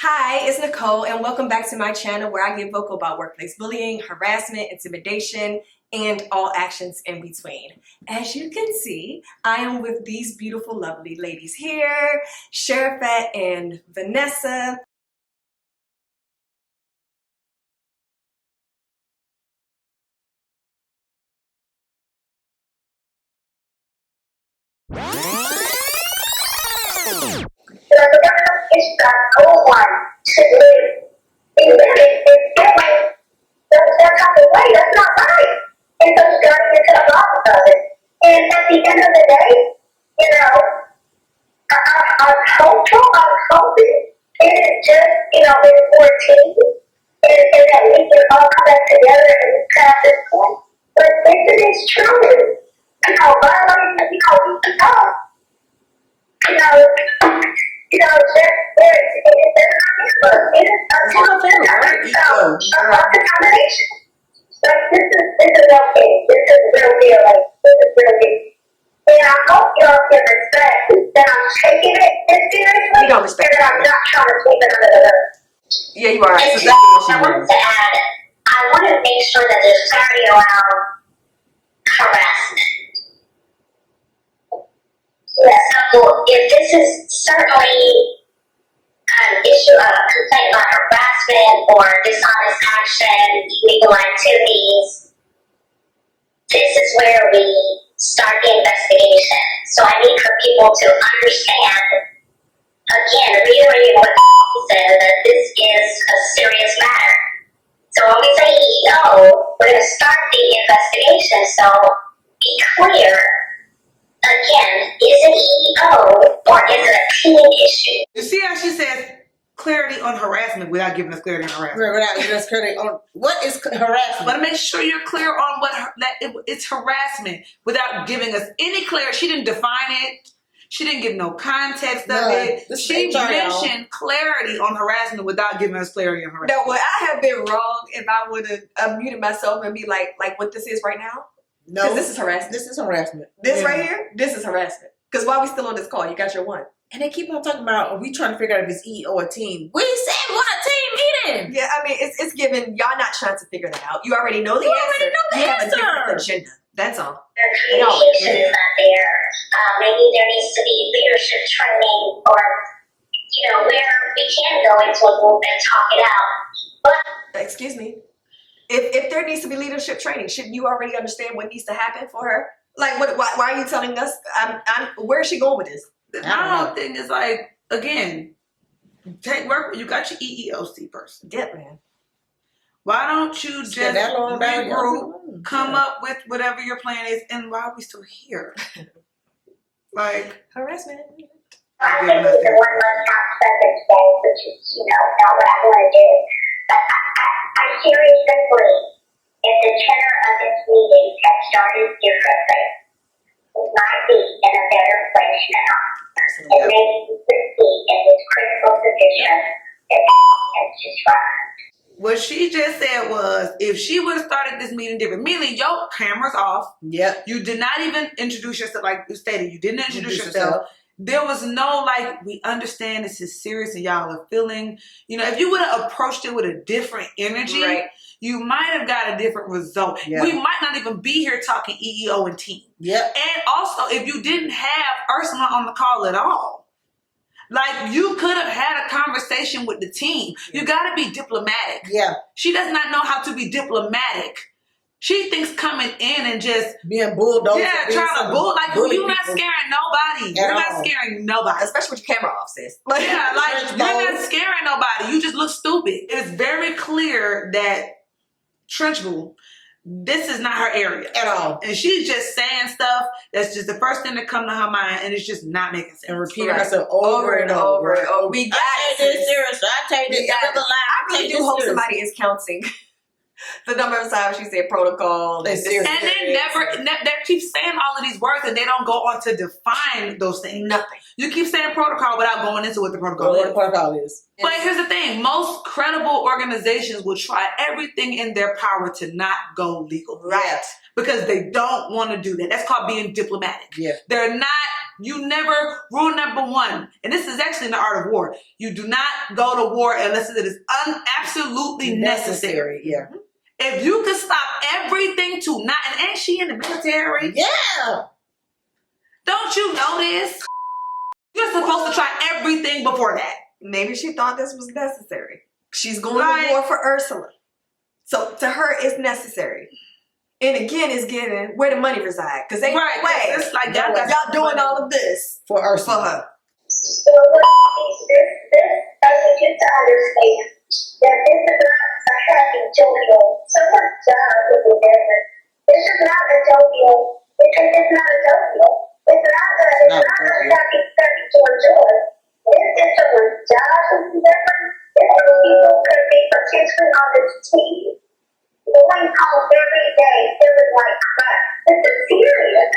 Hi, it's Nicole, and welcome back to my channel where I get vocal about workplace bullying, harassment, intimidation, and all actions in between. As you can see, I am with these beautiful, lovely ladies here, Sherifat and Vanessa. The government is that no one should live in that way. That's not the way. That's not right. And so starting to cut off of it. And at the end of the day, you know, I'm hopeful. I'm hoping it is just, it's 14, and that we can all come back together and pass this point. But if it is true, violence, we know. Just there, it is a combination. Like, this is okay. This is real deal. Like, this is real deal. And I hope y'all can respect that I'm taking it this seriously. You don't respect and that I'm not trying to sweep it under the rug. Yeah, you are. And That's just, I wanted to add, I want to make sure that there's clarity around harassment. Yeah, so if this is certainly an issue of a complaint about harassment or dishonest action, illegal activities, this is where we start the investigation. So I need for people to understand, again, reiterating what said, that this is a serious matter. So when we say EEO, we're going to start the investigation. So be clear. Again, is it EEO or is it a team issue? You see how she says clarity on harassment without giving us clarity on harassment. Without giving us clarity on what is harassment. But make sure you're clear on it's harassment without giving us any clarity. She didn't define it. She didn't give no context of it. She mentioned clarity on harassment without giving us clarity on harassment. No, would I have been wrong if I would have unmuted myself and be like what this is right now? No, because this is harassment. This is harassment. This right here, this is harassment. Because while we still on this call, you got your one. And they keep on talking about, are we trying to figure out if it's EEO or team? We said what a team meeting. Yeah, I mean, it's given, y'all not trying to figure that out. You already know the answer. Already know the you answer. have a different agenda. That's all. Their communication is not there. Maybe there needs to be leadership training or, where we can go into a group and talk it out. But excuse me. If there needs to be leadership training, shouldn't you already understand what needs to happen for her? Like, why are you telling us? Where is she going with this? My whole thing is like, again, take work. You got your EEOC person. Yeah, man. Why don't you just regroup, come up with whatever your plan is, and why are we still here? Like harassment. I think it's the 1 month aspect of things, which is, not what I want to do. But I seriously, if the tenor of this meeting had started differently, we might be in a better place now. And maybe we could be in this critical position that has just run. what she just said was, if she would have started this meeting different, meaning your camera's off. Yep. You did not even introduce yourself, like you stated. You didn't introduce yourself. There was no, we understand this is serious and y'all are feeling, if you would have approached it with a different energy, right, you might have got a different result. Yeah. We might not even be here talking EEO and team. Yep. And also, if you didn't have Ursula on the call at all, you could have had a conversation with the team. Yeah. You got to be diplomatic. Yeah. She does not know how to be diplomatic. She thinks coming in and just being bulldozed. Yeah, trying to you're not scaring nobody. You're not scaring nobody. Especially with your camera off, sis. You're not scaring nobody. You just look stupid. It's very clear that Trunchbull, this is not her area at all. And she's just saying stuff that's just the first thing that comes to her mind, and it's just not making sense. And repeating herself over and over. Oh, we got this serious. I take this another line. I really do hope somebody is counting the number of times she said protocol. And they they keep saying all of these words and they don't go on to define those things. Nothing. You keep saying protocol without going into what the protocol is. But here's the thing. Most credible organizations will try everything in their power to not go legal. Right. Because they don't want to do that. That's called being diplomatic. Yeah. They're not rule number one, and this is actually in the art of war, you do not go to war unless it is absolutely necessary. Yeah. If you could stop everything to not, and ain't she in the military? Yeah. Don't you know this? You're supposed to try everything before that. Maybe she thought this was necessary. She's going to war for Ursula. So to her, it's necessary. And again, it's getting where the money reside. Because ain't no way. It's like y'all doing all of this for Ursula. For her. So this person gets to understand that this is not a happy jovial. Someone's job is a business. This is not a jovial because it's not a jovial. It's not a happy joy. This is someone's job is different. Different people could be potentially on this team. Going home every day feeling like crap. This is serious.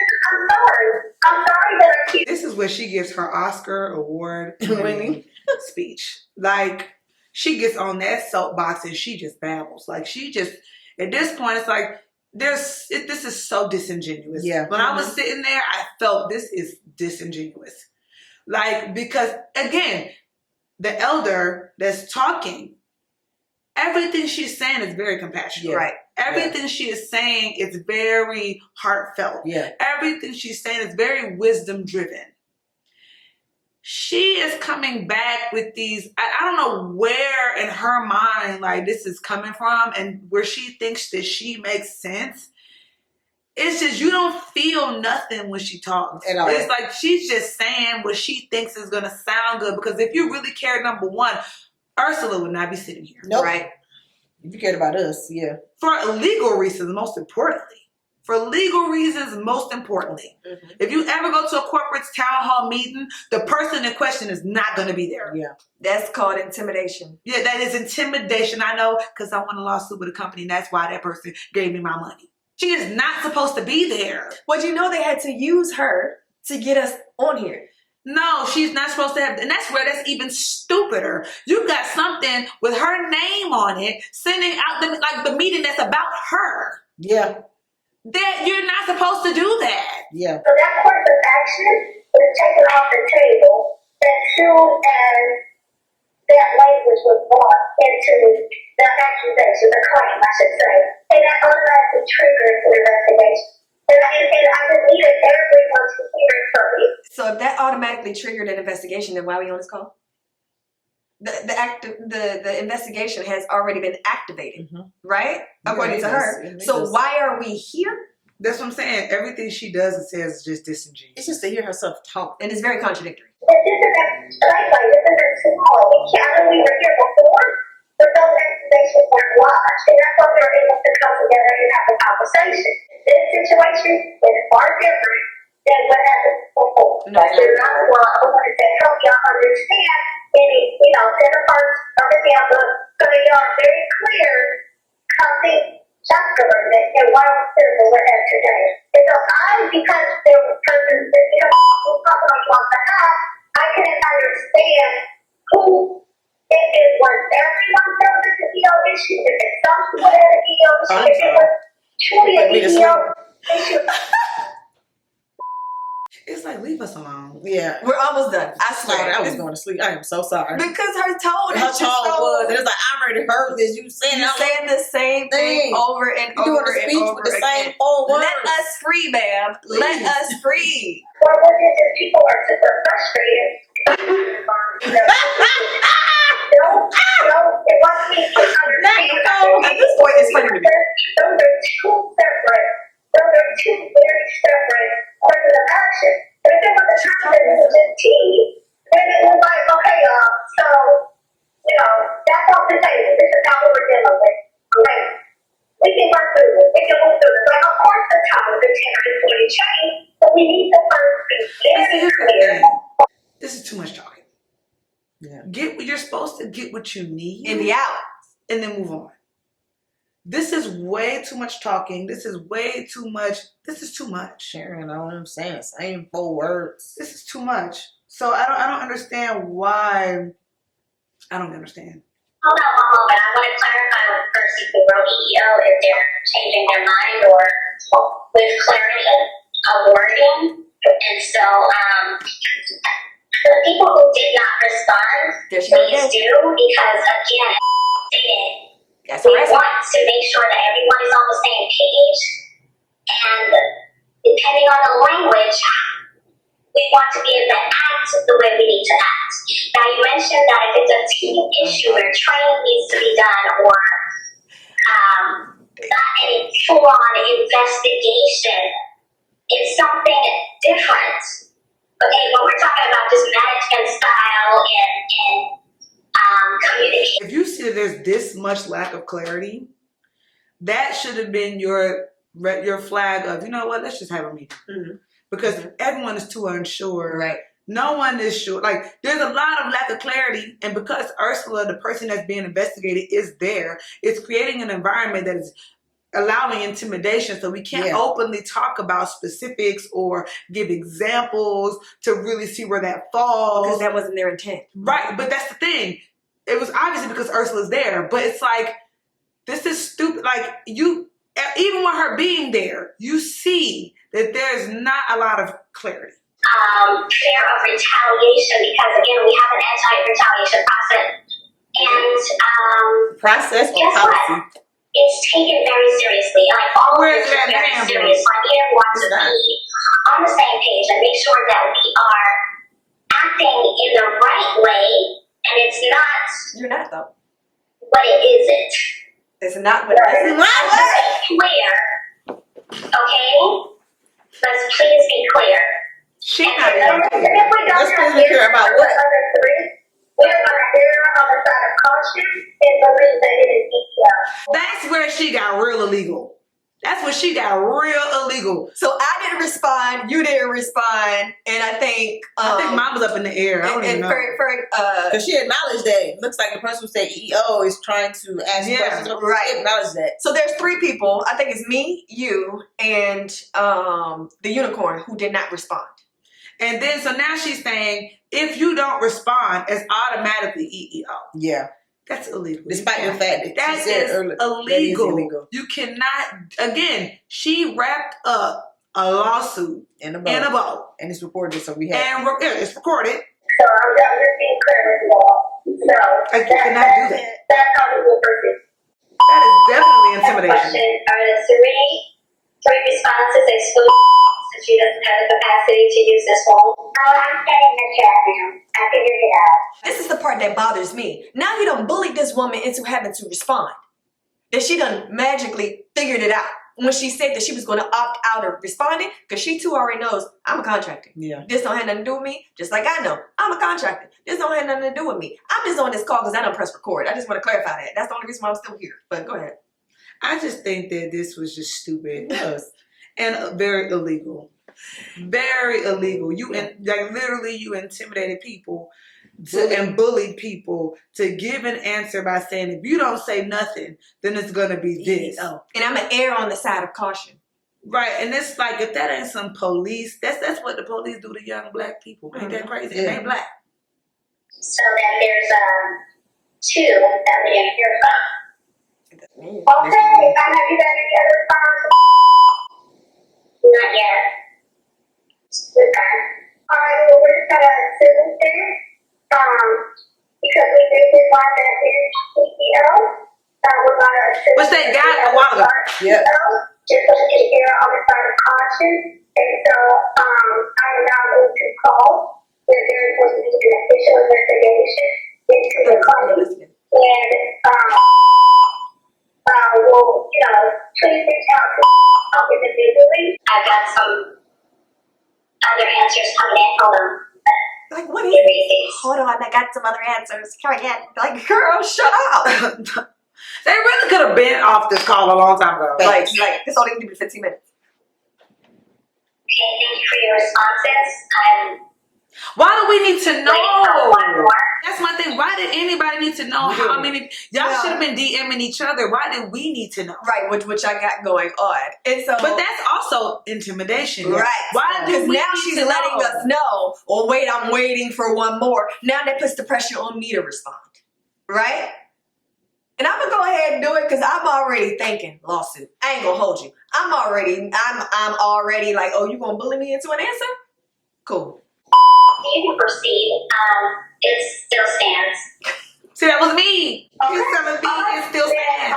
I'm sorry that I keep. This is where she gives her Oscar award winning speech. Like, she gets on that soapbox and she just babbles. Like, she just, at this point, it's like, this is so disingenuous. Yeah. When I was sitting there, I felt this is disingenuous. Like, because, again, the elder that's talking, everything she's saying is very compassionate. Yeah. Right. Everything she is saying is very heartfelt. Yeah. Everything she's saying is very wisdom driven. She is coming back with these, I don't know where in her mind like this is coming from and where she thinks that she makes sense. It's just you don't feel nothing when she talks. At all. It's like she's just saying what she thinks is going to sound good. Because if you really care, number one, Ursula would not be sitting here. Nope. Right. If you cared about us, yeah. For legal reasons, most importantly. For legal reasons, most importantly. Mm-hmm. If you ever go to a corporate town hall meeting, the person in question is not going to be there. Yeah. That's called intimidation. Yeah, that is intimidation. I know because I won a lawsuit with a company and that's why that person gave me my money. She is not supposed to be there. Well, you know they had to use her to get us on here. No, she's not supposed to have, and that's where that's even stupider. You got something with her name on it, sending out the meeting that's about her. Yeah. That you're not supposed to do that. Yeah. So that course of action was taken off the table as soon as that language was brought into the accusation, the claim, I should say. And that automatically triggered the investigation. And I just needed everyone to hear it from me. So if that automatically triggered an investigation, then why are we on this call? The investigation has already been activated, right? According to her. So why are we here? That's what I'm saying. Everything she does and says is just disingenuous. It's just to hear herself talk. And it's very contradictory. This isn't too hard. I know we were here before, but those accusations weren't lodged. And that's why we were able to come together and have a conversation. This situation is far different than what happened before. No, There's not a law. I wanted to help y'all understand any, set apart everything out the so that y'all are very clear how things just government and why we're here where we're at today. And so because there was persons that talking on behalf, I couldn't understand who if it was everyone that was an EO issue, if it's some people that had an EO issue, if it was truly an EO issue. It's like, leave us alone. Yeah. We're almost done. I swear. I was going to sleep. I am so sorry. Because her tone Her is just tone so... was, and it's like, I already heard this. You saying the same thing over and you over doing a speech and over with the again. same 4 words. Let us free, ma'am. Please. Let us free. Well, what it is people are super frustrated. It wants me to understand. At this point, it's funny to me. Those are two very separate courses of action. But if it was a time that it was just tea, then it was like, okay, so, that's off the table. This is how we were dealing with. Great. We can work through this. We can move through this. Like, of course, the time is going to change, but we need to first be very clear. This is too much talking. Yeah. You're supposed to get what you need. And be out. And then move on. This is way too much talking. This is way too much. This is too much. Sharon, I don't understand. Same 4 words. This is too much. So I don't understand why. I don't understand. Hold on one moment. I want to clarify with the person who wrote EEO if they're changing their mind or with clarity of wording. And so, the people who did not respond, please do, because again, That's we harassment. want to make sure that everyone is on the same page, and depending on the language, we want to be able to act the way we need to act. Now, you mentioned that if it's a team issue where training needs to be done, or not any full-on investigation, it's something different. Okay, when we're talking about just management style and communication. If you see that there's this much lack of clarity, that should have been your flag of, you know what, let's just have a meeting. Mm-hmm. Because everyone is too unsure. Right. No one is sure. Like, there's a lot of lack of clarity, and because Ursula, the person that's being investigated, is there, it's creating an environment that is allowing intimidation, so we can't openly talk about specifics or give examples to really see where that falls. Because that wasn't their intent. Right, but that's the thing. It was obviously because Ursula's there, but it's like, this is stupid. Like, you, even with her being there, you see that there's not a lot of clarity. Fear of retaliation, because again, we have an anti-retaliation process. And process or guess policy? what? It's taken very seriously. Like, all of Where's this is that very man, serious. Like, we want to be on the same page and make sure that we are acting in the right way, and it's not You're not, though. what it isn't. It's not what it is. Let's be clear, okay? Let's please be clear. She And not if we don't Let's have be clear about what? we're going to err on the side of caution and believe that it is detailed. That's where she got real illegal. That's where she got real illegal. So I didn't respond, you didn't respond, and I think mine was up in the air. I don't even know. Because she acknowledged that it looks like the person who said EO is trying to ask questions. Right. She acknowledged that. So there's 3 people. I think it's me, you, and the unicorn who did not respond. And then, so now she's saying, if you don't respond, it's automatically EEO. Yeah. That's illegal. Despite the fact that That she said is earlier, illegal. that is illegal. You cannot, again, she wrapped up a lawsuit In a bow. And it's recorded, so we have. And it's recorded. So I'm just being clear with you all. So You cannot do that. That's how we will proceed. That is definitely Next intimidation. question. Are the three responses excluded since she doesn't have the capacity to use this phone? Oh, I'm getting the chat now. I figured it out. This is the part that bothers me. Now you done bullied this woman into having to respond. That she done magically figured it out. When she said that she was going to opt out of responding, because she too already knows, I'm a contractor. Yeah. This don't have nothing to do with me, just like I know, I'm a contractor. This don't have nothing to do with me. I'm just on this call because I don't press record. I just want to clarify that. That's the only reason why I'm still here. But go ahead. I just think that this was just stupid. And very illegal. Very illegal. You literally you intimidated people and bullied people to give an answer by saying, if you don't say nothing, then it's gonna be this. And I'm gonna err on the side of caution. Right, and it's like, if that ain't some police, that's what the police do to young black people. Ain't that crazy? Yeah. It ain't black. So then there's 2 that we didn't hear from. Okay, have you got any other responses? Not yet. Okay. Alright, well we're just gonna assume this. Because we did realize that there's CEO. We're gonna assume. Which they got a while ago. Yep. Just so she can err on the side of caution. And so I am now going to call that there is going to be an official investigation into the claim. And well, please reach out to help individually. I've got some other answers coming in. Hold on. Like, what is it? Hold on, I got some other answers. Come again. Like, girl, shut up. They really could have been off this call a long time ago. Like, this only need to be 15 minutes. Okay, thank you for your responses. Why do we need to know? Waiting for one more. That's my thing. Why did anybody need to know how many? Y'all should have been DMing each other. Why did we need to know? Right, which I got going on. And so, but that's also intimidation. Right. Why do we now need she's to letting know? us know, well, wait, I'm waiting for one more. Now that puts the pressure on me to respond. Right? And I'm gonna go ahead and do it because I'm already thinking lawsuit. I ain't gonna hold you. I'm already like, oh, you gonna bully me into an answer? Cool. You can proceed. It still stands. See, that was me. Okay. You're telling me it still stands.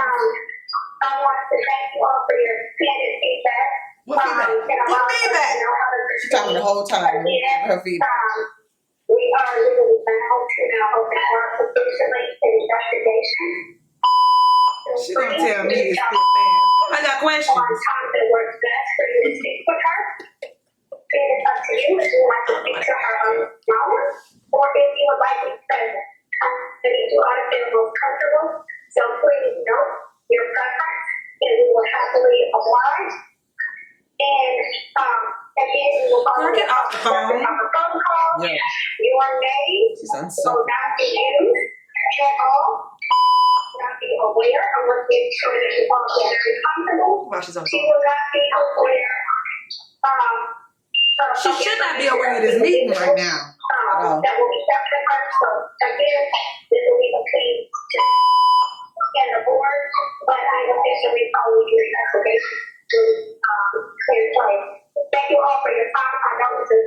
I want to thank you all for your candid feedback. What feedback? What feedback? She's talking the whole time. Her feedback. We are legally bound to now open our officially investigation. She's gonna tell me it still stands. I got questions. On time that works best for you to speak with her. It is up to you if you would like to speak to her on now, or if you would like to be present. I need you all to feel most comfortable, so please note your preference, and we will happily oblige. And again, you will Girl, get off the phone. phone call. Yeah. Your name She's will unsolved. not be used at all. Not be aware of what is sure that you all get very comfortable. While she's on the She phone. will not be aware. She should not be aware of this meeting right now. That will be separate from her. So again, this will be between and the board, but I officially follow your investigation to clear place. Thank you all for your time. I know this is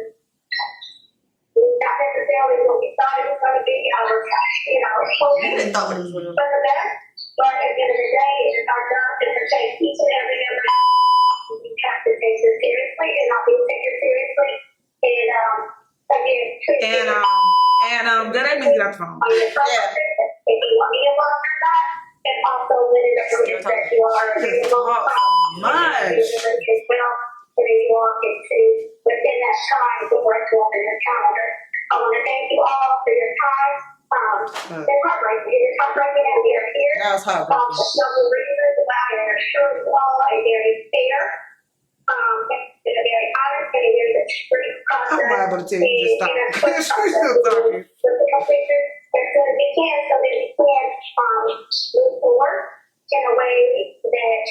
not necessarily what we thought it was going to be. Our, You didn't thought it was for the best, but at the end of the day, it is our job to protect each and every member. We have to take this seriously, and I'll be taking it seriously. And again, Good, that means get off the phone. on your phone, if you want me to work or not, and also within the agreement that you are available. Much. As well, so that you all can see within that time to work to open your calendar. I want to thank you all for your time. It's heartbreaking. It is heartbreaking that we are here. That was heartbreaking. For several reasons, but I am sure you all a very fair, and a very honest, and a very discreet process. I'm liable to tell you just stop. She's still talking. With the completion as soon as we can, so that we can move forward in a way that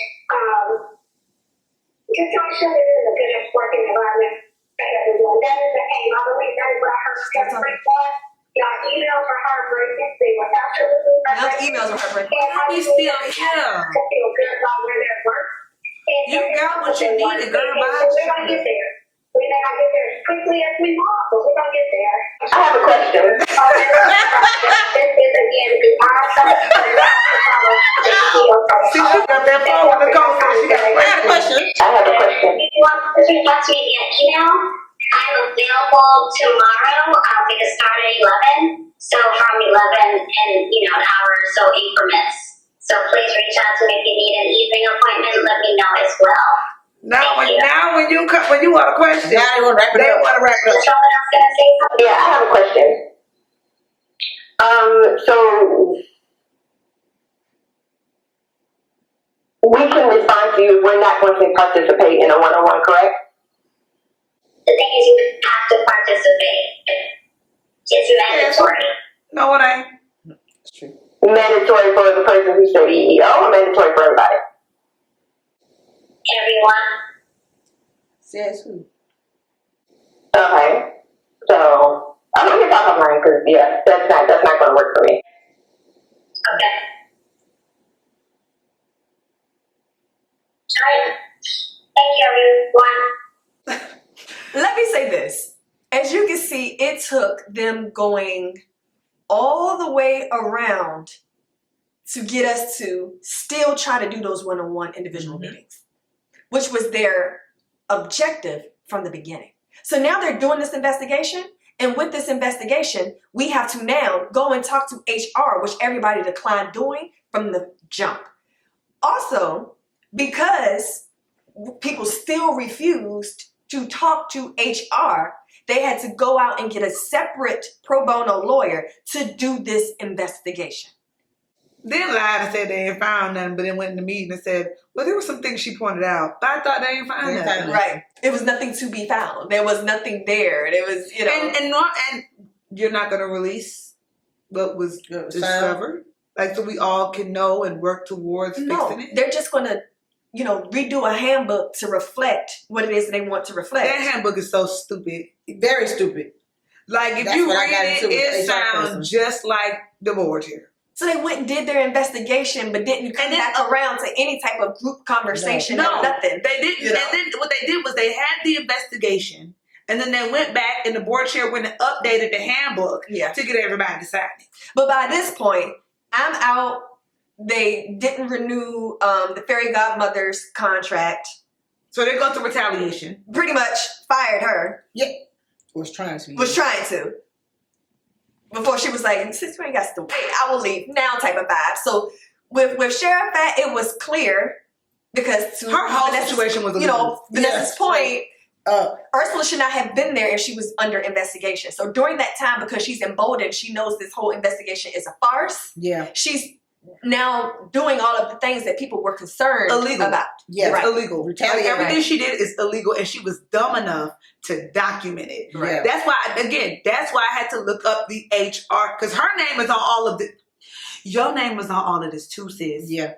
just to make sure that it is a good working environment that we're doing. That is the aim. I believe that is what I heard every one. Y'all emails are heartbreaking. They were absolutely Now the heartbreaking. emails are heartbreaking. And Why are you still here? to feel good about where they're at work. And You got what you needed, girl. Bye. we're going to get there. We may not get there as quickly as we want, but we're going to get there. I have a question. This is again the See, she got that phone in the coat, so she got I got a question. I have a question. If you want to reach out to me via email, I'm available tomorrow. I'll get a start at 11. So from 11 and an hour or so increments. So please reach out to me if you need an evening appointment. Let me know as well. Now when you want a question, Now they want to wrap it they up. want to wrap it Is up. someone else gonna say something? Yeah, I have a question. So we can respond to you. We're not going to participate in a one-on-one, correct? The thing is, you have to participate. It's mandatory. No, it ain't. It's true. Mandatory for the person who's the CEO, or mandatory for everybody? Everyone. Says who? Okay. So I'm gonna get off online because that's not going to work for me. Okay. Alright. Thank you, everyone. Let me say this. As you can see, it took them going all the way around to get us to still try to do those one-on-one individual meetings, which was their objective from the beginning. So now they're doing this investigation, and with this investigation, we have to now go and talk to HR, which everybody declined doing from the jump. Also, because people still refused to talk to HR, they had to go out and get a separate pro bono lawyer to do this investigation. Then lied and said they ain't found nothing, but then went in the meeting and said, well, there were some things she pointed out, but I thought they ain't found nothing. Right. It was nothing to be found. There was nothing there. There was, And you're not going to release what was discovered? Like, so we all can know and work towards fixing it? They're just going to, redo a handbook to reflect what it is they want to reflect. That handbook is so stupid. Very stupid. Like, if That's you what I got read into it, with it the HR sounds person. just like the board here. So they went and did their investigation, but didn't come back around to any type of group conversation. No, nothing. They didn't. And then what they did was they had the investigation, And then they went back and the board chair went and updated the handbook to get everybody to sign it. But by this point, I'm out. They didn't renew the fairy godmother's contract. So they go through retaliation. Pretty much fired her. Yeah. Was trying to. Before she was like, since we ain't got to wait, I will leave now type of vibe. So with Sherifat, it was clear because her whole situation was, Vanessa's point, Ursula should not have been there if she was under investigation. So during that time, because she's emboldened, she knows this whole investigation is a farce. Yeah. She's now doing all of the things that people were concerned about. Yeah, it's illegal. Everything she did is illegal, and she was dumb enough to document it. Right. That's why I had to look up the HR, because her name is on all of the. Your name was on all of this too, sis. Yeah.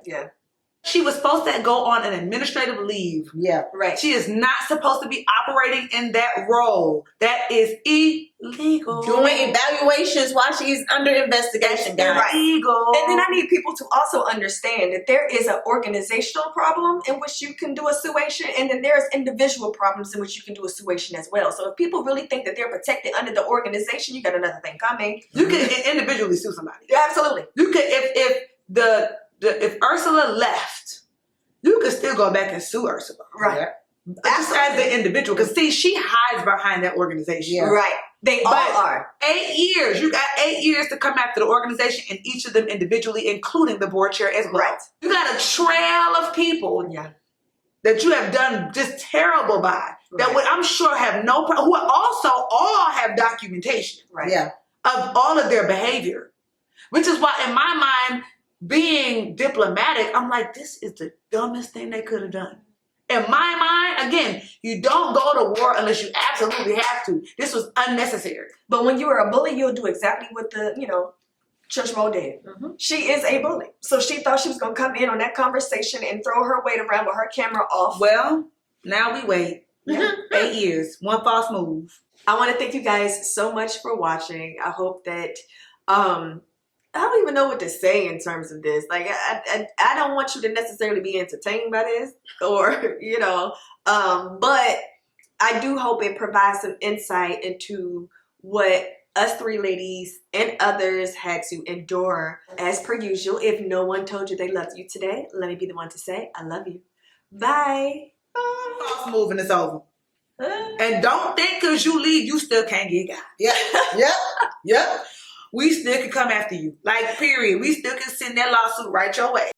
She was supposed to go on an administrative leave. Yeah. Right. She is not supposed to be operating in that role. That is illegal. Doing evaluations while she's under investigation, guys. Illegal. And then I need people to also understand that there is an organizational problem in which you can do a suation, and then there's individual problems in which you can do a suation as well. So if people really think that they're protected under the organization, you got another thing coming. You can individually sue somebody. Yeah, absolutely. You could, if Ursula left, you could still go back and sue Ursula. Right. Just as the individual. Because see, she hides behind that organization. Yeah. Right. They all are. 8 years. You got 8 years to come after the organization and each of them individually, including the board chair as well. Right. You got a trail of people that you have done just terrible by. That would, I'm sure, have no problem, who also all have documentation of all of their behavior. Which is why, in my mind, being diplomatic, I'm like, this is the dumbest thing they could have done. In my mind, again, you don't go to war unless you absolutely have to. This was unnecessary. But when you are a bully, you'll do exactly what the, Trunchbull did. Mm-hmm. She is a bully. So she thought she was going to come in on that conversation and throw her weight around with her camera off. Well, now we wait. 8 years. One false move. I want to thank you guys so much for watching. I hope that... I don't even know what to say in terms of this. Like, I don't want you to necessarily be entertained by this or, but I do hope it provides some insight into what us three ladies and others had to endure. As per usual, if no one told you they loved you today, let me be the one to say, I love you. Bye. False move and it's over. And don't think because you leave, you still can't get got. Yep. We still can come after you. Like, period. We still can send that lawsuit right your way.